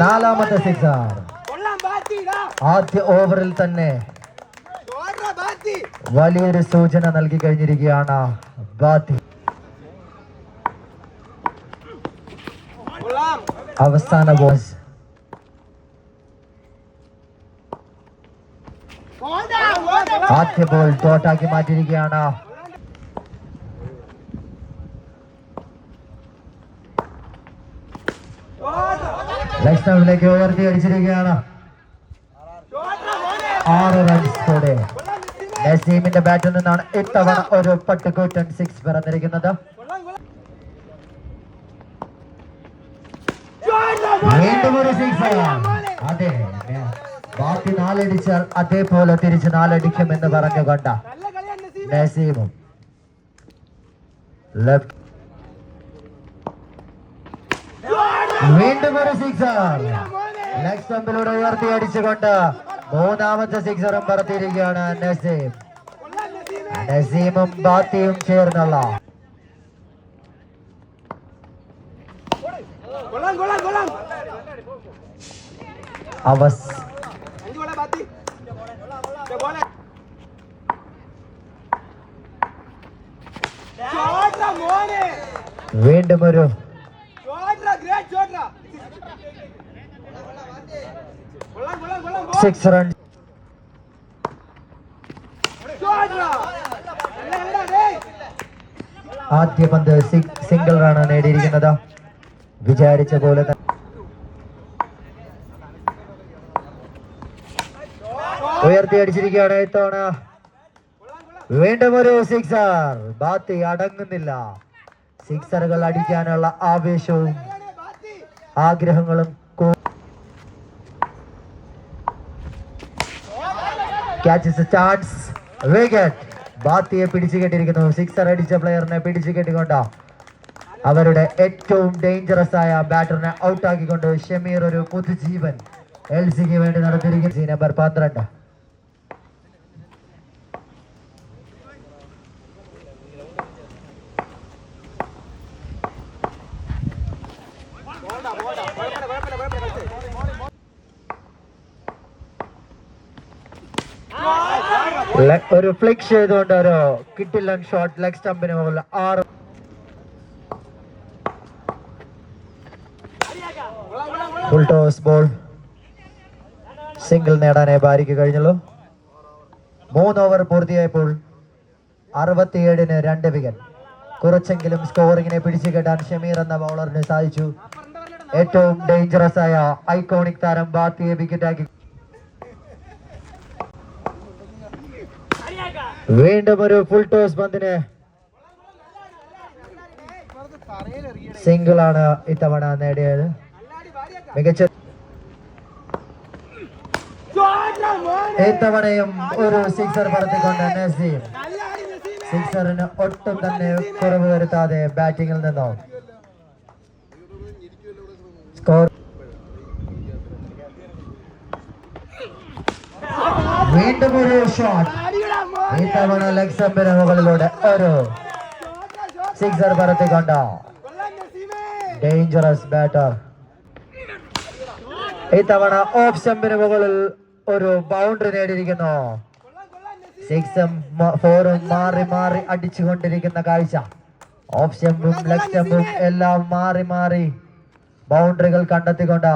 നാലാമത്തെ സിക്സർ. ആദ്യ ഓവറിൽ തന്നെ വലിയൊരു സൂചന നൽകി കഴിഞ്ഞിരിക്കുകയാണ് ബാത്തി. അവസാന ബോസ് ആദ്യ ബോൾ ഡോട്ടാക്കി മാറ്റിയിരിക്കുകയാണ്. ലെഗ് സ്റ്റമ്പിലേക്ക് ഉയർത്തി അടിച്ചിരിക്കുകയാണ്. 6 റൺസോടെ നസീമിന്റെ ബാറ്റിൽ നിന്നാണ് ഇത്തവണ ഒരു പട്ടുകൂറ്റൻ 6 പിറന്നിരിക്കുന്നത്. വീണ്ടും ഒരു 6. അതെ, ബാക്കി 4 അടിച്ചാൽ അതേപോലെ തിരിച്ച് 4 അടിക്കുമെന്ന് പറഞ്ഞുകൊണ്ട നസീമും ലെഫ്റ്റ്. വീണ്ടും ഒരു 6. ലെഗ് സ്റ്റമ്പിലൂടെ ഉയർത്തി അടിച്ചുകൊണ്ട് 3ാമത്തെ 6 പറത്തിയിരിക്കുകയാണ് നസീം. നസീമും ബാത്തിയും ചേർന്നുള്ള വീണ്ടും ഒരു 6 റൺ. ആദ്യ പന്ത് സിംഗിൾ റൺ നേടിയിരിക്കുന്നത്. വിചാരിച്ച പോലെ തന്നെ ഉയർത്തി അടിച്ചിരിക്കുകയാണ് ഇത്തവണ. വീണ്ടും ഒരു 6. ബാത്തി അടങ്ങുന്നില്ല. 6 അടിക്കാനുള്ള ആവേശവും ആഗ്രഹങ്ങളും ക്യാച്ചസ് ചാൻസ്. വിക്കറ്റ്. ബാത്തിയെ പിടിച്ചു കെട്ടിയിരിക്കുന്നു. 6 അടിച്ച പ്ലെയറിനെ പിടിച്ചു കെട്ടിക്കൊണ്ട് അവരുടെ ഏറ്റവും ഡേഞ്ചറസ് ആയ ബാറ്ററിനെ ഔട്ടാക്കിക്കൊണ്ട് ഷമീർ ഒരു പുതുജീവൻ എൽസിക്ക് വേണ്ടി നടത്തിയിരിക്കുന്നു. നമ്പർ 12. ഒരു ഫ്ലിക് ചെയ്തുകൊണ്ട് ഒരു കിട്ടില്ലൻ ഷോട്ട് ലെഗ് സ്റ്റമ്പിന് മുകളിൽ 6. Full toss ball. സിംഗിൾ നേടാനേ ബാരിക്ക് കഴിഞ്ഞുള്ളൂ. 3 ഓവർ പൂർത്തിയായപ്പോൾ 67-ന് 2 വിക്കറ്റ്. കുറച്ചെങ്കിലും സ്കോറിങ്ങിനെ പിടിച്ചു കെട്ടാൻ ഷമീർ എന്ന ബൗളറിന് സാധിച്ചു. ഏറ്റവും ഡേഞ്ചറസ് ആയ ഐക്കോണിക് താരം ബാത്തിയെ വിക്കറ്റാക്കി. വീണ്ടും ഒരു ഫുൾ ടോസ് പന്തിന് സിംഗിൾ ആണ് ഇത്തവണ നേടിയത്. മികച്ച ഇത്തവണയും ഒരു 6 പറത്തിക്കൊണ്ട് നസീം. 6 ഒട്ടും തന്നെ കുറവ് വരുത്താതെ ബാറ്റിംഗിൽ നിന്നോ സ്കോർ. വീണ്ടും ഒരു ഷോട്ട്. ഇത്തവണ ലെഗ് സ്റ്റമ്പിന് മുകളിലൂടെ ഒരു 6 പറത്തിക്കൊണ്ട് ഡേഞ്ചറസ് ബാറ്റർ. ഇത്തവണ ഓഫ് സ്റ്റമ്പിന് മുകളിൽ ഒരു ബൗണ്ടറി നേടിയിരിക്കുന്നു. 6ഉം 4ഉം മാറി മാറി അടിച്ചുകൊണ്ടിരിക്കുന്ന കാഴ്ച. ഓഫ് സ്റ്റമ്പും ലെഗ് സ്റ്റമ്പും എല്ലാം മാറി മാറി ബൗണ്ടറികൾ കണ്ടെത്തിക്കൊണ്ട്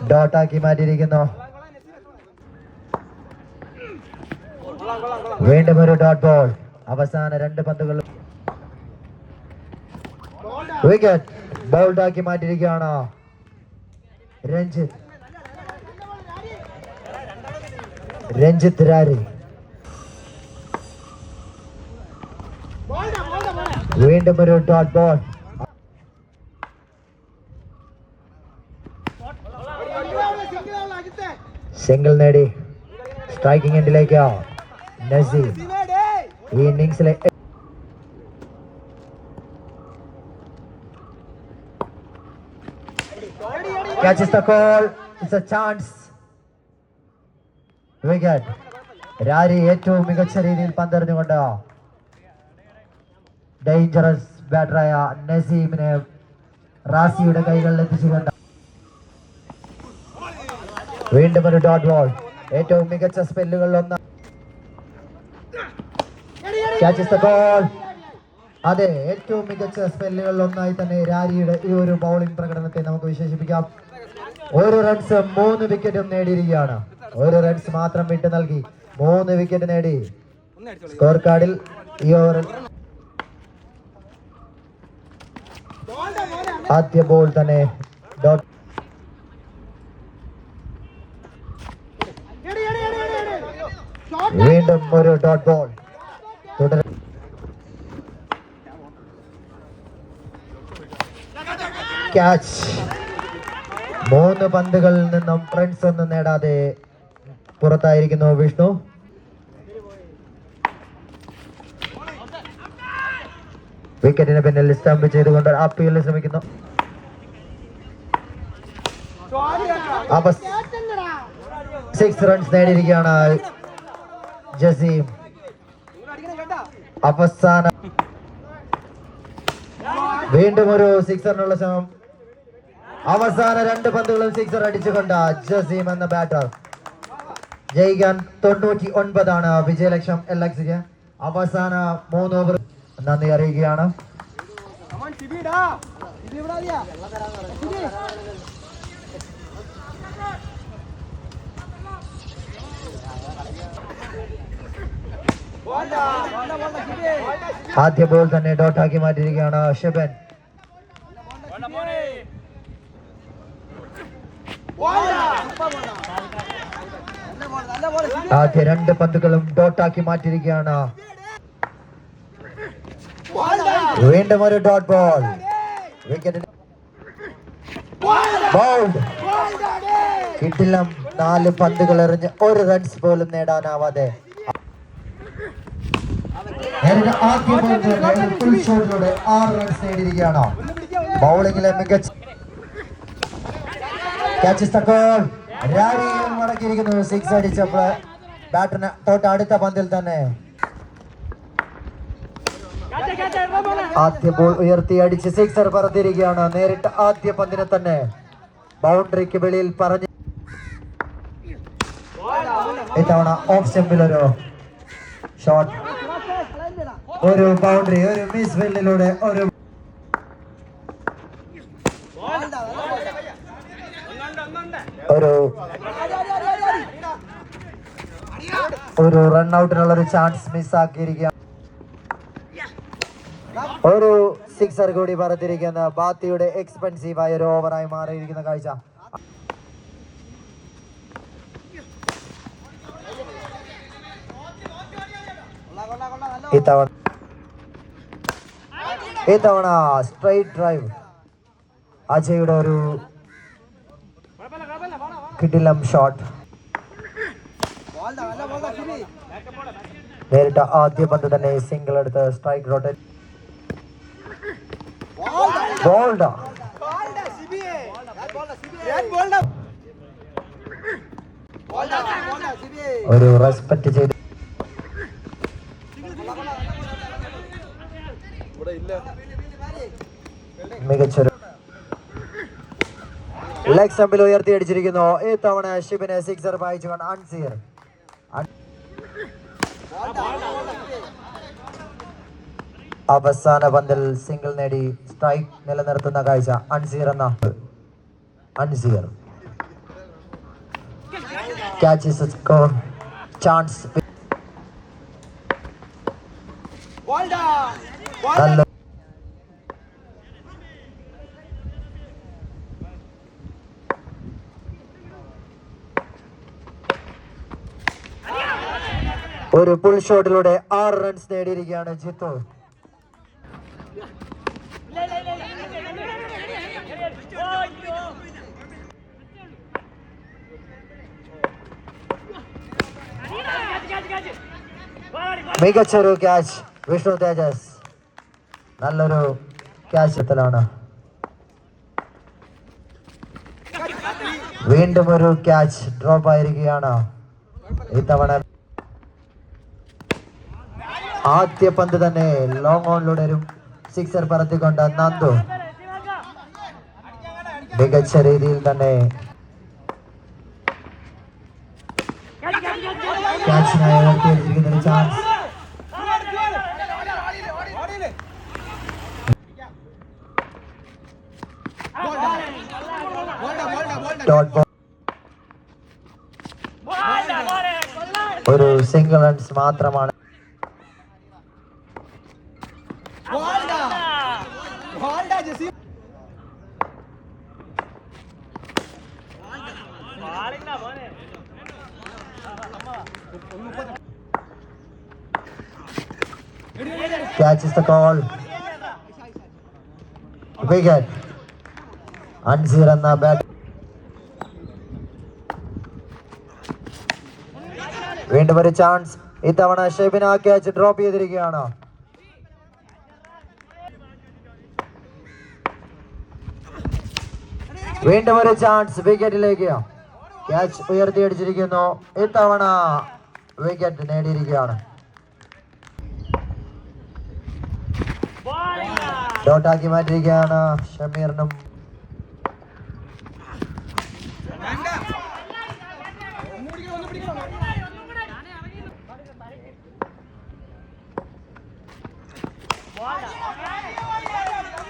ഡോട്ടാക്കി മാറ്റിയിരിക്കുന്നു. വീണ്ടും ഒരു ഡോട്ട് ബോൾ. അവസാന 2 പന്തുകൾ വിക്കറ്റ്. ബൗൾഡാക്കി മാറ്റിയിരിക്കുകയാണ് രഞ്ജിത്ത് രാരി. വീണ്ടും ഒരു ഡോട്ട് ബോൾ. സിംഗിൾ നേടി സ്ട്രൈക്കിംഗ് എൻഡിലേക്ക് നസീം. ഈ ഇന്നിംഗ്സിലെ catches the call. It's a chance. Wicket. രാരി ഏറ്റവും മികച്ച രീതിയിൽ പന്തെറിഞ്ഞുകൊണ്ട് ഡേഞ്ചറസ് ബാറ്ററായ നസീമിനെ റാസിയുടെ കൈകളിൽ എത്തിച്ചുകൊണ്ട് വീണ്ടും ഒരു ഡോട്ട് ബോൾ. ഏറ്റവും മികച്ച സ്പെല്ലുകളിൽ ഒന്ന്. catches the ball. അതെ, ഏറ്റവും മികച്ച സ്പെല്ലുകളിൽ ഒന്നായി തന്നെ രാരിയുടെ ഈ ഒരു ബൗളിംഗ് പ്രകടനത്തെ നമുക്ക് വിശേഷിപ്പിക്കാം. 1 റൺസ് 3 വിക്കറ്റും നേടിയിരിക്കുകയാണ്. 1 റൺസ് മാത്രം വിട്ടു നൽകി 3 വിക്കറ്റ് നേടി. സ്കോർ കാർഡിൽ ഈ ഓവറിൽ ആദ്യ ബോൾ തന്നെ ഡോട്ട്. വീണ്ടും ഒരു ഡോട്ട് ബോൾ. തുടരും ക്യാച്ച്. 3 പന്തുകളിൽ നിന്നും റൺസ് ഒന്നും നേടാതെ പുറത്തായിരിക്കുന്നു വിഷ്ണു. വിക്കറ്റിന് പിന്നിൽ സ്റ്റംപ് ചെയ്തുകൊണ്ട് അപ്പീൽ ശ്രമിക്കുന്നു. 6 റൺസ് നേടിയിരിക്കുകയാണ് ജസീം. അവസാന വീണ്ടും ഒരു സിക്സറിനുള്ള ശ്രമം. അവസാന 2 പന്തുകളും സിക്സർ അടിച്ചുകൊണ്ട് ജസീം എന്ന ബാറ്റർ. ജയിക്കാൻ 99 വിജയലക്ഷ്യം LXക്ക്. അവസാന 3 ഓവർ നന്ദി അറിയിക്കുകയാണ്. ആദ്യ ബോൾ തന്നെ ഡോട്ടാക്കി മാറ്റിയിരിക്കുകയാണ് ഷിബൻ. ആദ്യ 2 പന്തുകളും ഡോട്ടാക്കി മാറ്റിയിരിക്കുകയാണ്. വീണ്ടും ഒരു ഡോട്ട് ബോൾ. Wicket bowled. കിട്ടില്ലം 4 പന്തുകൾ എറിഞ്ഞ് 1 റൺസ് പോലും നേടാനാവാതെ ആദ്യ ഫുൾ ഷോട്ടിലൂടെ 6 റൺസ് നേടിയിരിക്കുകയാണ്. ബൗളിംഗിലെ മികച്ച catches the call. രാരിയും മടക്കിയിരിക്കുന്നു. 6 അടിച്ചപ്പോൾ ബാറ്ററിന് തൊട്ട് അടുത്ത പന്തിൽ തന്നെ ആദ്യ ബോൾ ഉയർത്തി അടിച്ച് സിക്സർ പറത്തിയിരിക്കുകയാണ്. നേരിട്ട് ആദ്യ പന്തിനെ തന്നെ ബൗണ്ടറിക്ക് വെളിയിൽ പറഞ്ഞു. ഇത്തവണ ഓഫ് സ്റ്റെമ്പിൽ ഒരു ഷോട്ട്, ഒരു ബൗണ്ടറി, ഒരു മിസ് ഫീൽഡിലൂടെ ഒരു റൺ ഔട്ടിനുള്ള ഒരു ചാൻസ് മിസ്സാക്കിയിരിക്കുക. ഒരു സിക്സർ കൂടി പറത്തിരിക്കുന്ന ബാത്തിയുടെ എക്സ്പെൻസീവായ ഒരു ഓവറായി മാറിയിരിക്കുന്ന കാഴ്ച. ഇത്തവണ സ്ട്രൈറ്റ് ഡ്രൈവ്. അജയുടെ ഒരു കിടിലം ഷോട്ട്. നേരിട്ട ആദ്യ പന്ത് തന്നെ സിംഗിൾ എടുത്ത് സ്ട്രൈക്ക് റോട്ടേറ്റ്. ഒരു റെസ്പെക്ട് ചെയ്ത് മികച്ചൊരു ലെഗ് സ്റ്റമ്പിൽ ഉയർത്തി അടിച്ചിരിക്കുന്നു. ഈ തവണ ഷിബിനെ സിക്സർ വായിച്ചുകൊണ്ട് അൻസീർ. അവസാന പന്തിൽ സിംഗിൾ നേടി സ്ട്രൈക്ക് നിലനിർത്തുന്ന കാഴ്ച Anseer. Catches a score. Chance. നല്ല ഒരു പുൾ ഷോട്ടിലൂടെ 6 റൺസ് നേടിയിരിക്കുകയാണ് ജിത്തു. മികച്ചൊരു ക്യാച്ച് വിഷ്ണു തേജസ്. നല്ലൊരു ക്യാച്ച്. വീണ്ടും ഒരു ക്യാച്ച് ഡ്രോപ്പ് ആയിരിക്കുകയാണ്. ഇത്തവണ ആദ്യ പന്ത് തന്നെ ലോങ് ഓണിലൂടെ ഒരു സിക്സർ പറത്തിക്കൊണ്ട് നന്ദു മികച്ച രീതിയിൽ തന്നെ ക്യാച്ചിനായി ഉയർത്തിയിരിക്കുന്ന ചാൻസ്. ഒരു സിംഗിൾ റൺസ് മാത്രമാണ്. Catches the call. Wicket. Ansir എന്ന ബാറ്റ്. വീണ്ടും ഒരു ചാൻസ്. ഇത്തവണ ഷെബിന ക്യാച്ച് ഡ്രോപ്പ് ചെയ്തിരിക്കുകയാണ്. വീണ്ടും ഒരു ചാൻസ് വിക്കറ്റിലേക്ക്. ക്യാച്ച് ഉയർത്തിയടിച്ചിരിക്കുന്നു. ഇത്തവണ വിക്കറ്റ് നേടിയിരിക്കുകയാണ്. ഡോട്ടാക്കി മാറ്റിയിരിക്കുകയാണ് ഷമീറിനും.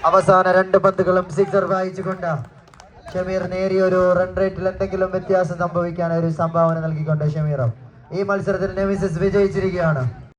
അവസാന 2 പന്തുകളും സിക്സർ വായിച്ചുകൊണ്ട് ഷമീർ നേരിയ ഒരു റൺ റേറ്റിൽ എന്തെങ്കിലും വ്യത്യാസം സംഭവിക്കാൻ ഒരു സംഭാവന നൽകിക്കൊണ്ട് ഷമീറും ഈ മത്സരത്തിൽ നെമിസസ് വിജയിച്ചിരിക്കുകയാണ്.